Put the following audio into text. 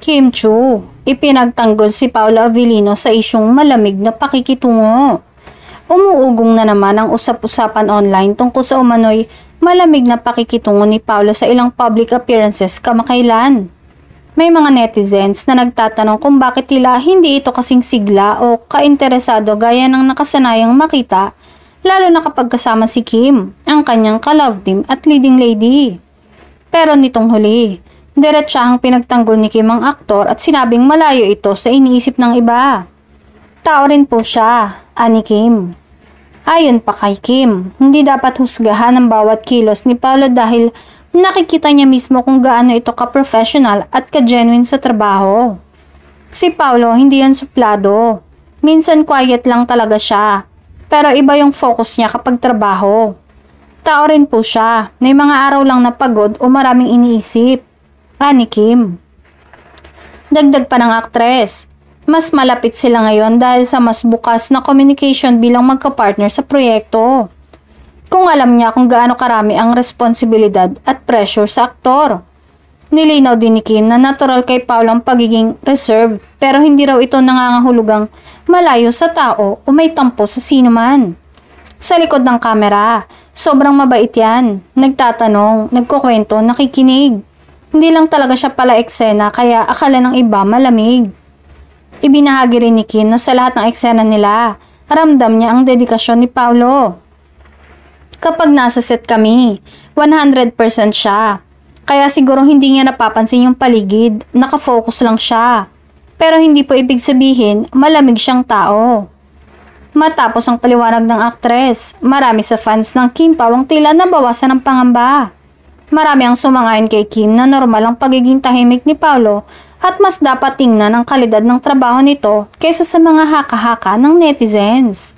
Kim Chu, ipinagtanggol si Paolo Avellino sa isyong malamig na pakikitungo. Umuugong na naman ang usap-usapan online tungkol sa umano'y malamig na pakikitungo ni Paolo sa ilang public appearances kamakailan. May mga netizens na nagtatanong kung bakit tila hindi ito kasing sigla o kainteresado gaya ng nakasanayang makita, lalo na kapag kasama si Kim, ang kanyang ka-love team at leading lady. Pero nitong huli, diretsahang pinagtanggol ni Kim ang aktor at sinabing malayo ito sa iniisip ng iba. Tao rin po siya, ani Kim. Ayon pa kay Kim, hindi dapat husgahan ang bawat kilos ni Paolo dahil nakikita niya mismo kung gaano ito ka-professional at ka-genuine sa trabaho. Si Paolo hindi yan suplado. Minsan quiet lang talaga siya. Pero iba yung focus niya kapag trabaho. Tao rin po siya. May mga araw lang na pagod o maraming iniisip. Ani Kim. Dagdag pa ng aktres. Mas malapit sila ngayon dahil sa mas bukas na communication bilang magka-partner sa proyekto. Kung alam niya kung gaano karami ang responsibilidad at pressure sa aktor. Nilinaw din ni Kim na natural kay Paolo ang pagiging reserved pero hindi raw ito nangangahulugang malayo sa tao o may tampo sa sino man. Sa likod ng kamera, sobrang mabait yan. Nagtatanong, nagkukwento, nakikinig. Hindi lang talaga siya pala eksena kaya akala ng iba malamig. Ibinahagi rin ni Kim na sa lahat ng eksena nila, ramdam niya ang dedikasyon ni Paolo. Kapag nasa set kami, 100% siya. Kaya siguro hindi niya napapansin yung paligid, nakafocus lang siya. Pero hindi po ibig sabihin malamig siyang tao. Matapos ang paliwanag ng aktres, marami sa fans ng Kim Pao ang tila nabawasan ng pangamba. Marami ang sumangayon kay Kim na normal ang pagiging tahimik ni Paolo at mas dapat tingnan ang kalidad ng trabaho nito kaysa sa mga haka-haka ng netizens.